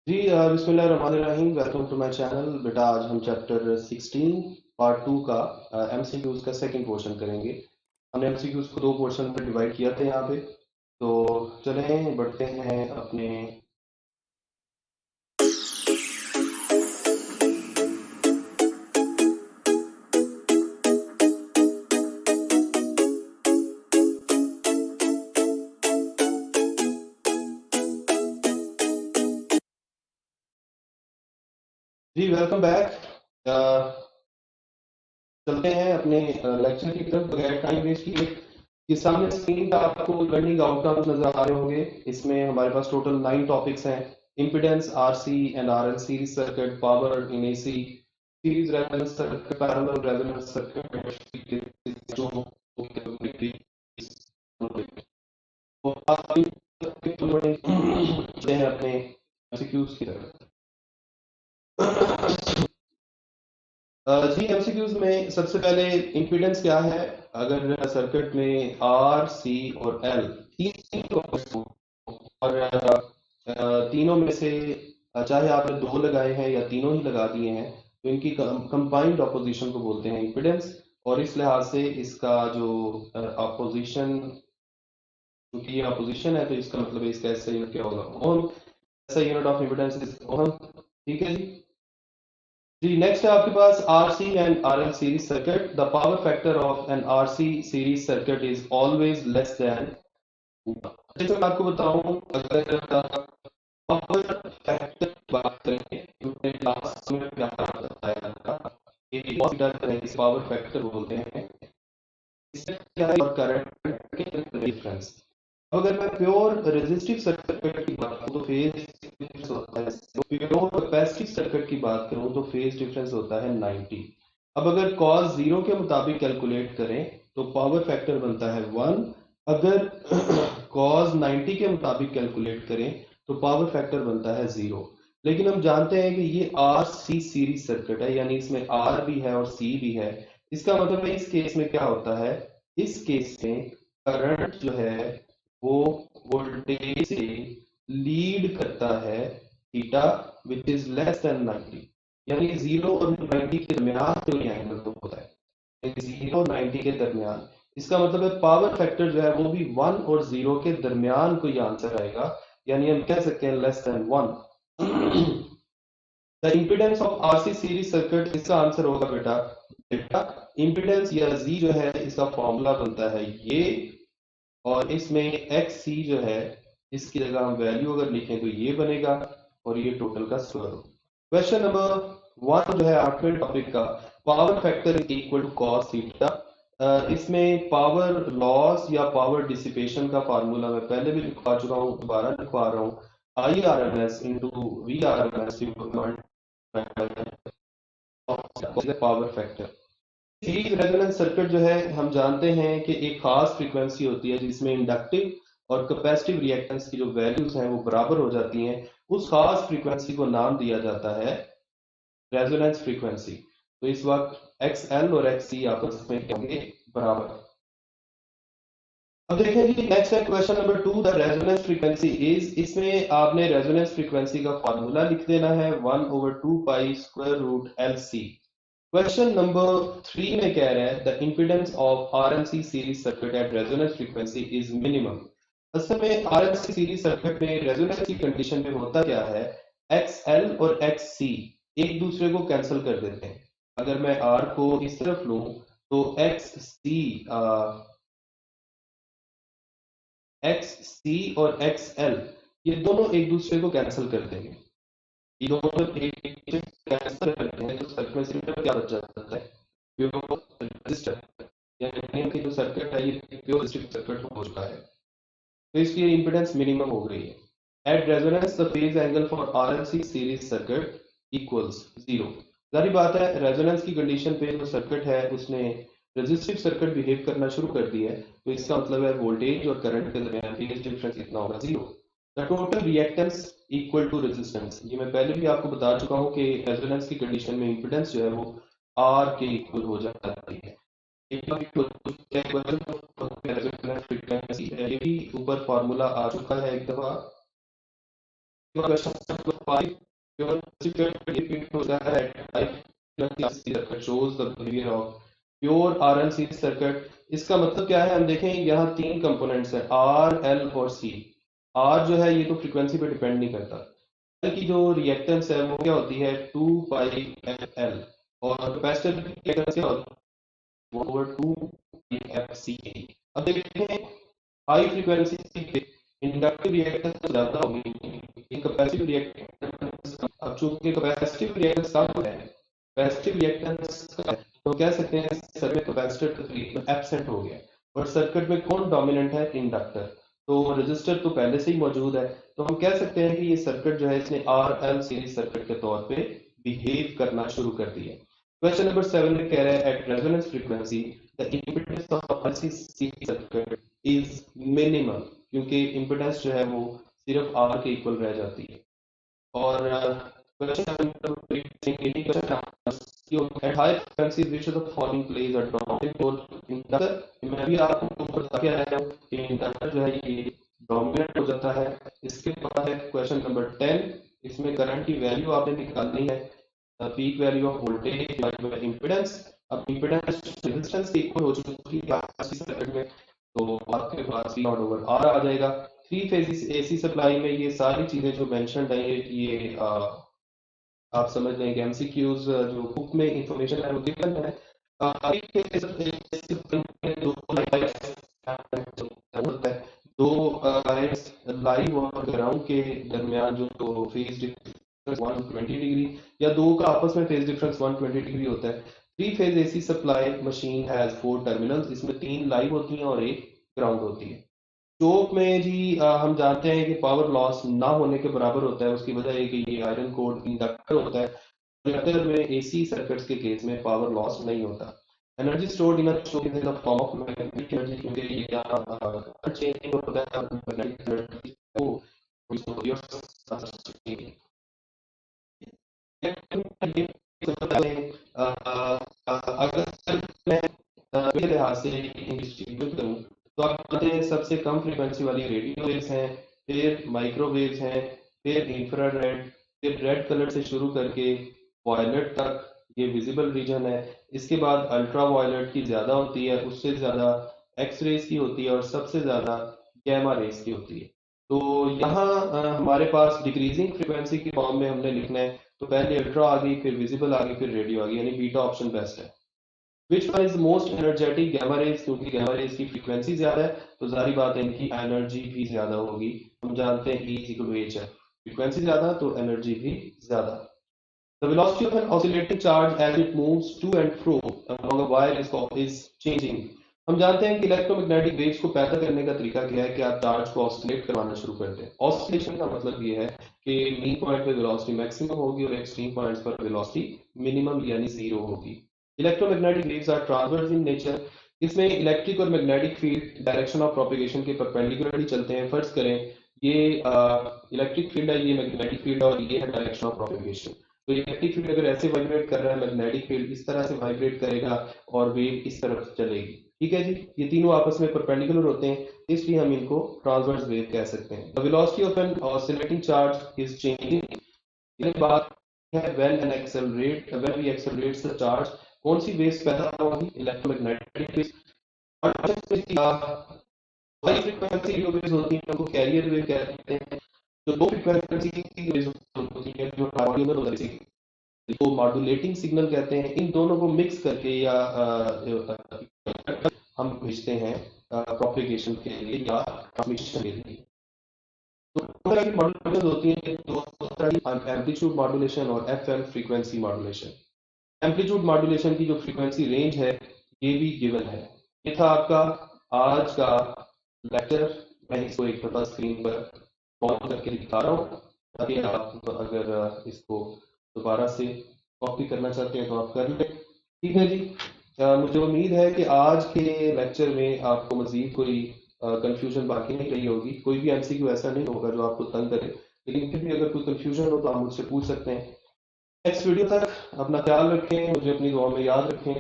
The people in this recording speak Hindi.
जी बिस्मिल्लाहिर्रहमानिर्रहीम। Welcome to my channel. बेटा आज हम चैप्टर 16 पार्ट 2 का एमसीक्यूज का सेकंड पोर्शन करेंगे। हमने एमसीक्यूज को दो पोर्शन में डिवाइड किया था यहाँ पे। तो चलें बढ़ते हैं अपने। जी वेलकम बैक। चलते हैं अपने लेक्चर की तरफ बगैर टाइम वेस्ट किए। ये सामने स्क्रीन पर आपको लर्निंग आउटकम्स नजर आ रहे होंगे। इसमें हमारे पास टोटल 9 टॉपिक्स हैं। Impedance, RC and RLC circuit, power in AC, series resonance circuit, parallel resonance circuit, जो अपने एमसीक्यूज की तरफ। जी एमसीक्यूज में सबसे पहले इम्पीडेंस क्या है। अगर सर्किट में आर, सी और एल तीन और तीनों में से चाहे आपने दो लगाए हैं या तीनों ही लगा दिए हैं, तो इनकी कंबाइंड ऑपोजिशन को बोलते हैं इम्पीडेंस। और इस लिहाज से इसका जो ऑपोजिशन, क्योंकि ये ऑपोजिशन है तो इसका मतलब है इसका ऐसा यूनिट क्या होगा, ओम। ऐसा unit of impedance is ohm. ठीक है जी। जी नेक्स्ट है आपके पास RC and RL series circuit. The power factor of an RC series circuit is always less than. जैसे मैं आपको बताऊं, अगर पावर फैक्टर की बात करें तो मैंने लास्ट में क्या बताया था कि इस पावर फैक्टर बोलते हैं। इसमें क्या है और करंट के डिफरेंस। अगर मैं प्योर रेजिस्टिव सर्किट की बात करूं तो फेज डिफरेंस होता है। प्योर कैपेसिटिव सर्किट की बात करूं तो फेज डिफरेंस होता है 90। अब अगर कॉस जीरो के मुताबिक कैलकुलेट करें तो पावर फैक्टर बनता है 1। अगर कॉस 90 के मुताबिक कैलकुलेट करें तो पावर फैक्टर बनता है 0। लेकिन हम जानते हैं कि ये आर सी सीरीज सर्किट है, यानी इसमें आर भी है और सी भी है। इसका मतलब है इस केस में क्या होता है, इस केस में करंट जो है वो वोल्टेज से लीड करता है theta which is less than 90। यानी 0 और 90 के दरमियान जो ये एंगल तो होता है 0 और 90 के दरमियान। इसका मतलब है पावर फैक्टर जो है वो भी 1 और 0 के दरमियान कोई आंसर आएगा, यानी हम कह सकते हैं less than 1। The impedance of RC series circuit, इसका आंसर होगा बेटा बेटा इम्पीडेंस या जी जो है इसका फॉर्मूला बनता है ये। और इसमें एक्स सी जो है इसकी जगह हम वैल्यू अगर लिखें तो ये बनेगा और ये टोटल का स्क्वायर हो। क्वेश्चन नंबर 1 जो है आठवें टॉपिक का, power factor is equal to cos theta. इसमें पावर लॉस या पावर डिसिपेशन का फार्मूला मैं पहले भी लिखवा चुका हूँ, दोबारा लिखवा रहा हूँ। I R M S into V R M S power factor. Series resonance circuit जो है हम जानते हैं कि एक खास फ्रीक्वेंसी होती है जिसमें इंडक्टिव और कैपेसिटिव रिएक्टेंस की जो वैल्यूज हैं वो बराबर हो जाती हैं। उस खास फ्रीक्वेंसी को नाम दिया जाता है रेजोनेंस फ्रीक्वेंसी। तो इस वक्त एक्स एल और एक्स सी आपस में होंगे बराबर। अब देखें जी नेक्स्ट है question number 2, the resonance frequency is. इसमें आपने रेजोनेंस फ्रीक्वेंसी का फॉर्मूला लिख देना है 1/2 pi square root L C. Question number 3 में कह रहा है the impedance of RLC series circuit at resonance frequency is minimum. असल में आरएलसी सीरीज सर्किट में रेजोनेंस की कंडीशन में होता क्या है, एक्स एल और एक्स सी एक दूसरे को कैंसिल कर देते हैं। अगर मैं आर को इस तरफ लूं तो एक्स सी और एक्स एल ये दोनों एक दूसरे को कैंसिल कर देंगे। ये दोनों एक कैंसिल करते हैं तो सर्किट में सिर्फ क्या बच जाता है, प्योर रेजिस्टर। यानी कि जो सर्किट है ये प्योर रेजिस्टिव सर्किट हो चुका है, तो इसकी इंपेडेंस मिनिमम हो गई है। At resonance the phase angle for RLC series circuit equals 0। जारी बात है रेजोनेंस की कंडीशन पे जो सर्किट है उसने रेजिस्टिव सर्किट बिहेव करना शुरू कर दिया है, तो इसका मतलब है वोल्टेज और करंट के दरमियान फेज डिफरेंस कितना होगा, 0। The total reactance equal to resistance. ये मैं पहले भी आपको बता चुका हूँ कि रेजोनेंस की कंडीशन में इंपेडेंस जो है वो आर के इक्वल हो जाती है। ये भी ऊपर फॉर्मूला आ चुका है एक दफा। Pure RLC circuit. इसका मतलब क्या है, हम देखें यहाँ तीन कंपोनेंट्स हैं, R, L और C। R जो है ये तो फ्रीक्वेंसी पे डिपेंड नहीं करता, L की जो रिएक्टेंस है वो क्या होती है 2πfL, और कैपेसिटर की रिएक्टेंस क्या होती है ओवर 2πfCA। अब देखते हैं हाई फ्रीक्वेंसी पे इंडक्टिव रिएक्टेंस ज्यादा होगी, कैपेसिटिव रिएक्टेंस। अब चूंकि कैपेसिटिव रिएक्टेंस कम है, कैपेसिटिव रिएक्टेंस कम है, तो कह सकते हैं सर्किट में कैपेसिटर तकरीबन एब्सेंट हो गया। और सर्किट में कौन डोमिनेंट है, इंडक्टर। तो रजिस्टर तो पहले से ही मौजूद है, तो हम कह सकते हैं कि ये सर्किट जो है इसने RL सीरीज सर्किट के तौर पे बिहेव करना शुरू कर दिया। क्वेश्चन नंबर 7 में कह रहा है eight resonance frequency the impedance of RLC series circuit is minimum, क्योंकि इम्पीडेंस जो है वो सिर्फ R के इक्वल रह जाती है। और question at high frequencies which of the following plays a dominant role in inductor। मैं भी आपको बता के आया हूँ कि इंडक्टर जो है ये डोमिनेंट हो जाता है। इसके बाद है क्वेश्चन नंबर 10, इसमें करंट की वैल्यू आपने निकालनी है, peak value of voltage divided by impedance. अब इंपेडेंस रेजिस्टेंस के इक्वल हो चुकी है सर्किट में, तो आपके पास V नॉट ओवर R आ जाएगा। थ्री फेज AC सप्लाई में ये सारी चीजें जो मेंशन्ड है ये आप समझ लें कि MCQs जो बुक में इंफॉर्मेशन है वो गिवन है। दो लाइव और ग्राउंड के दरमियान जो फेज डिफरेंस 120 डिग्री या दो का आपस में फेज डिफरेंस 120 डिग्री होता है। Three phase AC supply machine has 4 terminals, इसमें 3 लाइव होती हैं और एक ग्राउंड होती है। चोक में जी हम जानते हैं कि पावर लॉस ना होने के बराबर होता है। उसकी वजह है कि ये आयरन कोड इंडक्टर होता है। इंडक्टर में AC सर्किट्स के केस में पावर लॉस नहीं होता। Energy stored in the form of magnetic energy, क्योंकि ये यहाँ चेंज होता है मैग्नेटिक एनर्जी को अगर मैं के लिहाज से डिस्ट्रीब्यूट करूं तो आप जानते हैं सबसे कम फ्रीक्वेंसी वाली रेडियो वेव्स हैं, फिर माइक्रोवेव्स हैं, फिर इंफ्रारेड, फिर रेड कलर से शुरू करके वायलेट तक ये विजिबल रीजन है। इसके बाद अल्ट्रा वायलेट की ज्यादा होती है, उससे ज्यादा एक्स रेज की होती है और सबसे ज्यादा गैमा रेज की होती है। तो यहाँ हमारे पास डिक्रीजिंग फ्रीक्वेंसी की फॉर्म में हमने लिखना है, तो पहले अल्ट्रा आ गई, फिर विजिबल आ गई, फिर रेडियो आ गई, यानी बीटा ऑप्शन बेस्ट है। Which one is most energetic, gamma rays, क्योंकि गैमा रेज की फ्रीक्वेंसी ज्यादा है तो जारी बात है इनकी एनर्जी भी ज्यादा होगी। हम जानते हैं E इक्वल टू H है, फ्रीक्वेंसी ज्यादा तो एनर्जी भी ज्यादा। The velocity of an oscillating charge as it moves to and fro along a wire is changing। हम जानते हैं कि इलेक्ट्रोमैग्नेटिक वेव्स को पैदा करने का तरीका क्या है कि आप चार्ज को ऑसिलेट करवाना शुरू करते हैं। ऑसिलेशन का मतलब ये है कि मीन पॉइंट पे वेलोसिटी मैक्सिमम होगी और एक्सट्रीम पॉइंट्स पर वेलोसिटी मिनिमम यानी जीरो होगी। Electromagnetic waves are transverse in nature. इसमें इलेक्ट्रिक और magnetic field direction of propagation के परपेंडिकुलरली चलते हैं। फर्ज करें ये इलेक्ट्रिक फील्ड है, ये मैग्नेटिक फील्ड और ये है डायरेक्शन ऑफ प्रोपेगेशन। तो इलेक्ट्रिक फील्ड अगर ऐसे वाइब्रेट कर रहा है, मैग्नेटिक फील्ड इस तरह से वाइब्रेट करेगा और वेव इस तरफ चलेगी। ठीक है जी, ये तीनों आपस में परपेंडिकुलर होते हैं, इसलिए हम इनको ट्रांसवर्स वेव कह सकते हैं। The velocity of an oscillating charge is changing. ये बात है when we accelerate the charge, कौन सी वेव्स पैदा होंगी, इलेक्ट्रोमैग्नेटिक वेव्स। हाई फ्रीक्वेंसी जो वेव्स होती हैं उनको कैरियर वेव कहते हैं। जो लो फ्रीक्वेंसी की वेव्स होती हैं जो ट्रांसमिटर होता है तो मॉड्यूलेटिंग सिग्नल कहते हैं। इन दोनों को मिक्स करके या हम भेजते हैं प्रोपेगेशन के लिए या ट्रांसमिशन के लिए। तो दो तरह की मॉड्यूलेशन होती हैं, दो तरह की, एम्पलीट्यूड मॉड्यूलेशन और FM frequency modulation. Amplitude modulation की जो फ्रीक्वेंसी रेंज है ये भी गिवन है। ये था आपका आज का लेक्चर। मैं इसको एक दफा स्क्रीन पर पॉज करके दिखा रहा हूँ ताकि आप अगर इसको दोबारा से कॉपी करना चाहते हैं तो आप कर लें। ठीक है जी, मुझे उम्मीद है कि आज के लेक्चर में आपको मजीद कोई कंफ्यूजन बाकी नहीं रही होगी। कोई भी MCQ ऐसा नहीं होगा जो आपको तंग करे, लेकिन फिर भी अगर कोई कंफ्यूजन हो तो आप मुझसे पूछ सकते हैं। नेक्स्ट वीडियो तक अपना ख्याल रखें, मुझे अपनी दुआ में याद रखें।